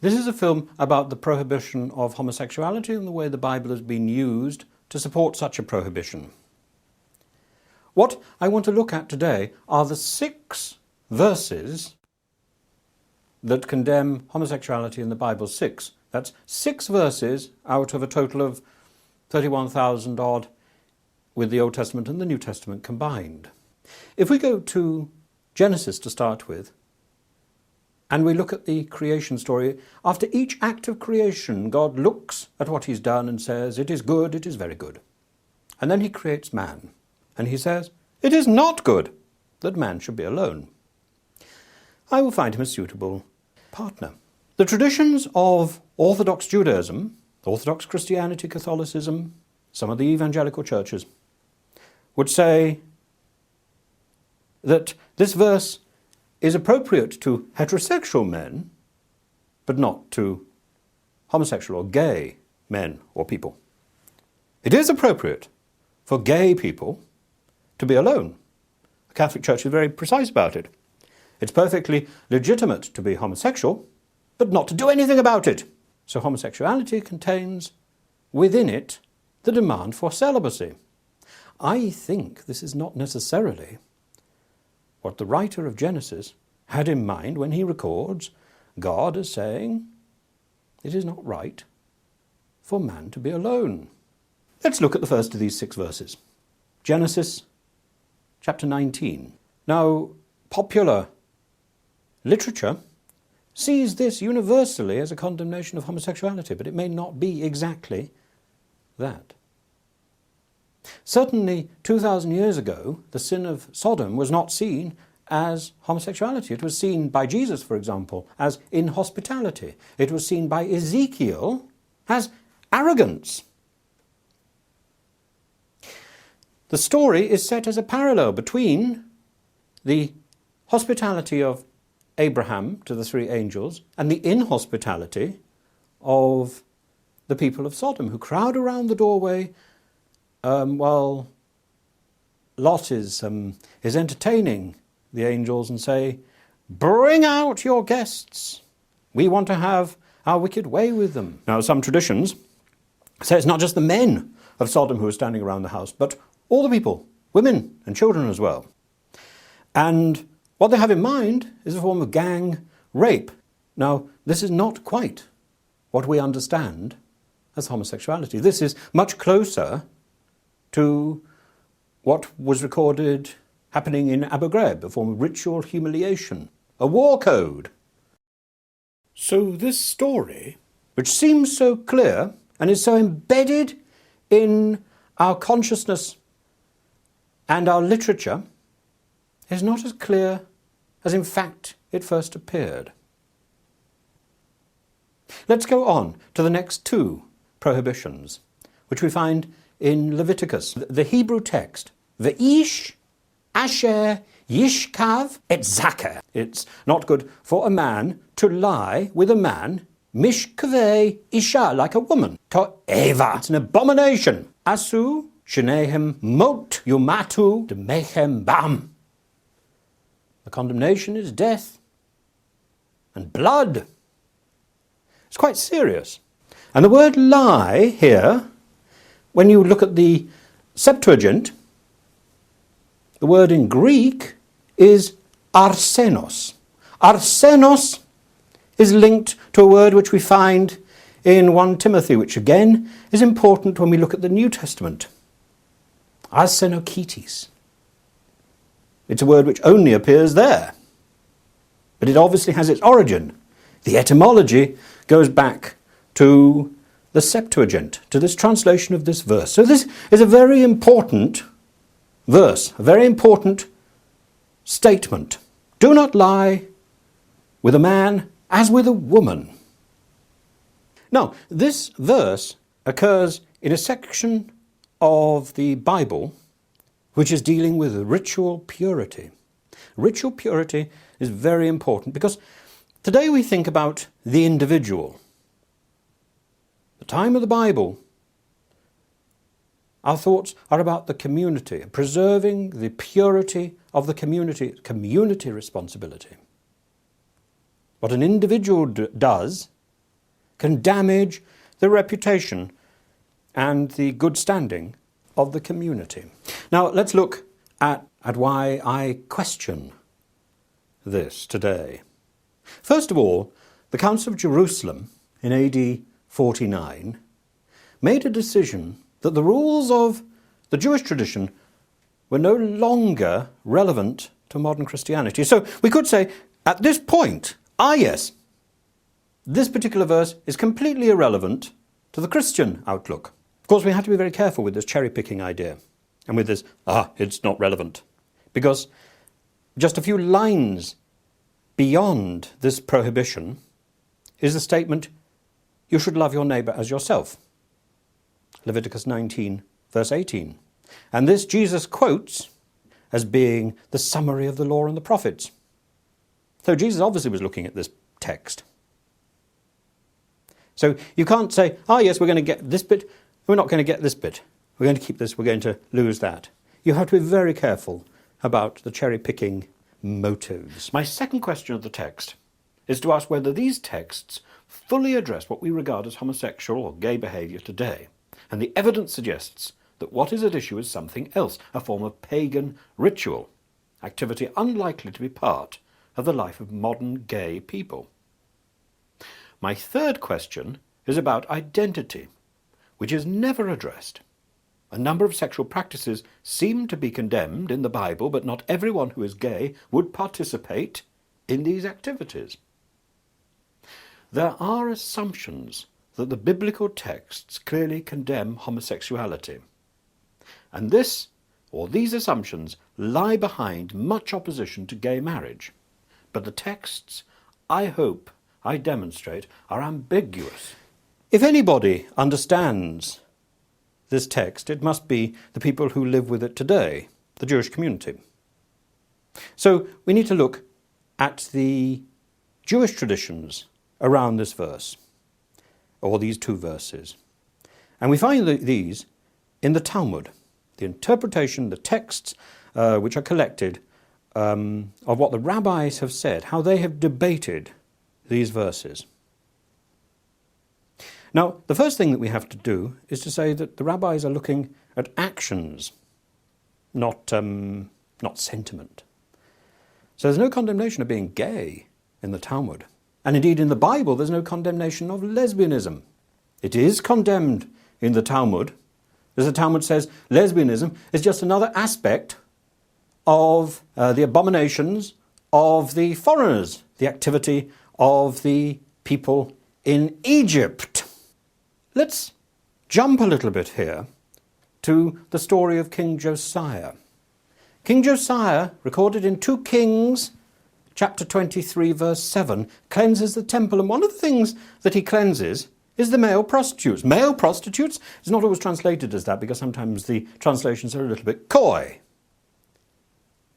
This is a film about the prohibition of homosexuality and the way the Bible has been used to support such a prohibition. What I want to look at today are the 6 verses that condemn homosexuality in the Bible. 6. That's 6 verses out of a total of 31,000 odd with the Old Testament and the New Testament combined. If we go to Genesis to start with, and we look at the creation story, after each act of creation, God looks at what he's done and says, "It is good, it is very good." And then he creates man, and he says, "It is not good that man should be alone. I will find him a suitable partner." The traditions of Orthodox Judaism, Orthodox Christianity, Catholicism, some of the evangelical churches, would say that this verse is appropriate to heterosexual men, but not to homosexual or gay men or people. It is appropriate for gay people to be alone. The Catholic Church is very precise about it. It's perfectly legitimate to be homosexual, but not to do anything about it. So homosexuality contains within it the demand for celibacy. I think this is not necessarily what the writer of Genesis had in mind when he records God as saying, "It is not right for man to be alone." Let's look at the first of these 6 verses. Genesis chapter 19. Now, popular literature sees this universally as a condemnation of homosexuality, but it may not be exactly that. Certainly, 2,000 years ago, the sin of Sodom was not seen as homosexuality. It was seen by Jesus, for example, as inhospitality. It was seen by Ezekiel as arrogance. The story is set as a parallel between the hospitality of Abraham to the 3 angels and the inhospitality of the people of Sodom, who crowd around the doorway while Lot is entertaining the angels and say, "Bring out your guests. We want to have our wicked way with them." Now, some traditions say it's not just the men of Sodom who are standing around the house, but all the people, women and children as well. And what they have in mind is a form of gang rape. Now, this is not quite what we understand as homosexuality. This is much closer to what was recorded happening in Abu Ghraib, a form of ritual humiliation, a war code. So this story, which seems so clear and is so embedded in our consciousness and our literature, is not as clear as in fact it first appeared. Let's go on to the next 2 prohibitions, which we find in Leviticus. The Hebrew text, Ve'ish asher yishkav et zaker. It's not good for a man to lie with a man, mishkavei isha, like a woman, to'eva. It's an abomination. Asu shenehem mot yumatu demechem bam. The condemnation is death and blood. It's quite serious. And the word lie here, when you look at the Septuagint, the word in Greek is arsenos. Arsenos is linked to a word which we find in 1 Timothy, which again is important when we look at the New Testament. Arsenokites. It's a word which only appears there, but it obviously has its origin. The etymology goes back to the Septuagint, to this translation of this verse. So this is a very important verse, a very important statement. Do not lie with a man as with a woman. Now, this verse occurs in a section of the Bible which is dealing with ritual purity. Ritual purity is very important because today we think about the individual. The time of the Bible, our thoughts are about the community, preserving the purity of the community responsibility. What an individual does can damage the reputation and the good standing of the community. Now, let's look at why I question this today. First of all, the Council of Jerusalem in AD 49 made a decision that the rules of the Jewish tradition were no longer relevant to modern Christianity. So we could say, at this point, yes, this particular verse is completely irrelevant to the Christian outlook. Of course, we have to be very careful with this cherry-picking idea and with this, it's not relevant. Because just a few lines beyond this prohibition is the statement, you should love your neighbour as yourself. Leviticus 19, verse 18. And this Jesus quotes as being the summary of the law and the prophets. So Jesus obviously was looking at this text. So you can't say, yes, we're going to get this bit, we're not going to get this bit. We're going to keep this, we're going to lose that. You have to be very careful about the cherry-picking motives. My second question of the text is to ask whether these texts fully address what we regard as homosexual or gay behaviour today. And the evidence suggests that what is at issue is something else, a form of pagan ritual, activity unlikely to be part of the life of modern gay people. My third question is about identity, which is never addressed. A number of sexual practices seem to be condemned in the Bible, but not everyone who is gay would participate in these activities. There are assumptions that the biblical texts clearly condemn homosexuality. And these assumptions lie behind much opposition to gay marriage. But the texts, I hope I demonstrate, are ambiguous. If anybody understands this text, it must be the people who live with it today, the Jewish community. So we need to look at the Jewish traditions around this verse, or these two verses. And we find these in the Talmud, the interpretation, the texts which are collected of what the rabbis have said, how they have debated these verses. Now, the first thing that we have to do is to say that the rabbis are looking at actions, not sentiment. So there's no condemnation of being gay in the Talmud. And indeed in the Bible there's no condemnation of lesbianism. It is condemned in the Talmud. As the Talmud says, lesbianism is just another aspect of the abominations of the foreigners, the activity of the people in Egypt. Let's jump a little bit here to the story of King Josiah. King Josiah, recorded in 2 Kings, chapter 23, verse 7, cleanses the temple. And one of the things that he cleanses is the male prostitutes. Male prostitutes is not always translated as that because sometimes the translations are a little bit coy.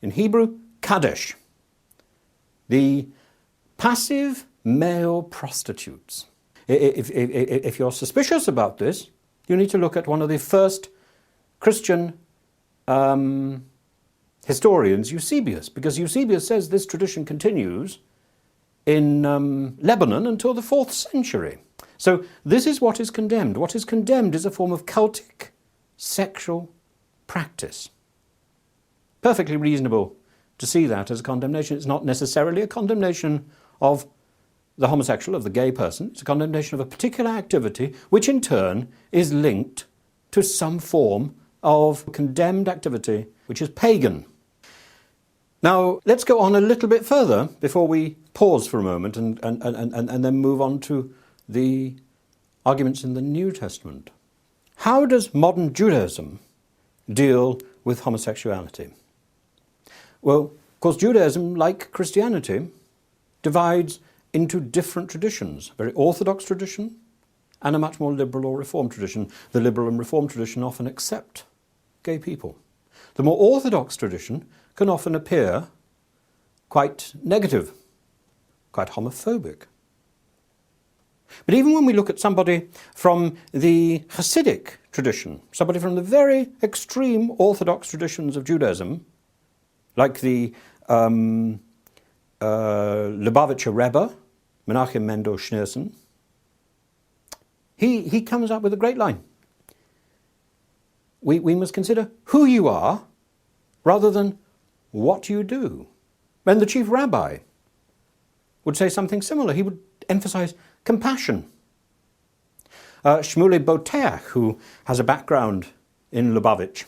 In Hebrew, Kadesh. The passive male prostitutes. If you're suspicious about this, you need to look at one of the first Christian historians, Eusebius, because Eusebius says this tradition continues in Lebanon until the 4th century. So this is what is condemned. What is condemned is a form of cultic sexual practice. Perfectly reasonable to see that as a condemnation. It's not necessarily a condemnation of the homosexual, of the gay person. It's a condemnation of a particular activity, which in turn is linked to some form of condemned activity, which is pagan. Now, let's go on a little bit further before we pause for a moment and then move on to the arguments in the New Testament. How does modern Judaism deal with homosexuality? Well, of course, Judaism, like Christianity, divides into different traditions, a very Orthodox tradition and a much more liberal or Reformed tradition. The liberal and Reformed tradition often accept gay people. The more Orthodox tradition can often appear quite negative, quite homophobic. But even when we look at somebody from the Hasidic tradition, somebody from the very extreme Orthodox traditions of Judaism, like the Lubavitcher Rebbe, Menachem Mendel Schneerson, he comes up with a great line. We must consider who you are rather than what you do. And the chief rabbi would say something similar. He would emphasize compassion. Shmuley Boteach, who has a background in Lubavitch,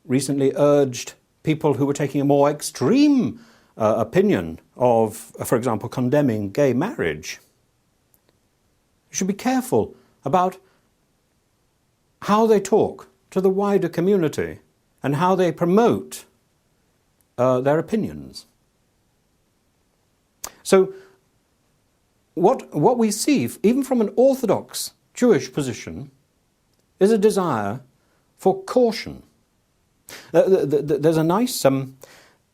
recently urged people who were taking a more extreme opinion of, for example, condemning gay marriage. You should be careful about how they talk to the wider community and how they promote their opinions. So what we see, even from an Orthodox Jewish position, is a desire for caution. There's a nice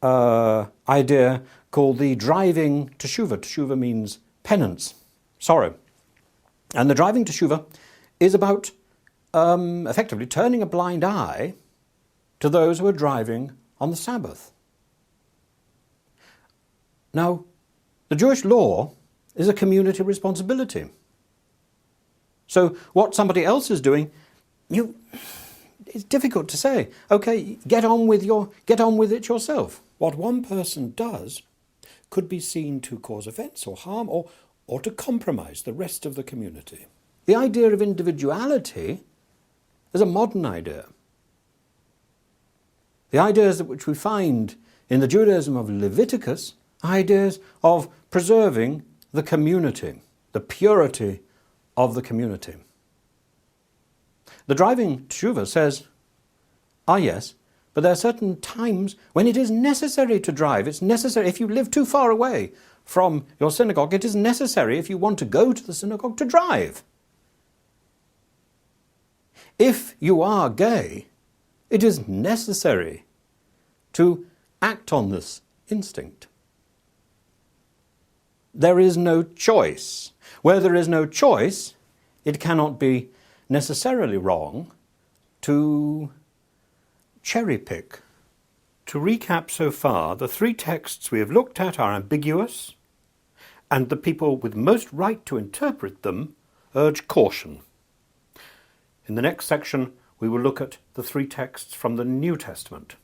idea called the Driving Teshuva. Teshuva means penance, sorrow. And the Driving Teshuva is about effectively turning a blind eye to those who are driving on the Sabbath. Now, the Jewish law is a community responsibility. So what somebody else is doing, it's difficult to say. Okay, get on with it yourself. What one person does could be seen to cause offence or harm or to compromise the rest of the community. The idea of individuality is a modern idea. The ideas which we find in the Judaism of Leviticus are ideas of preserving the community, the purity of the community. The Driving Teshuva says, yes, but there are certain times when it is necessary to drive. It's necessary if you live too far away from your synagogue. It is necessary if you want to go to the synagogue to drive. If you are gay, it is necessary to act on this instinct. There is no choice. Where there is no choice, it cannot be necessarily wrong to cherry pick. To recap so far, the three texts we have looked at are ambiguous, and the people with most right to interpret them urge caution. In the next section, we will look at the three texts from the New Testament.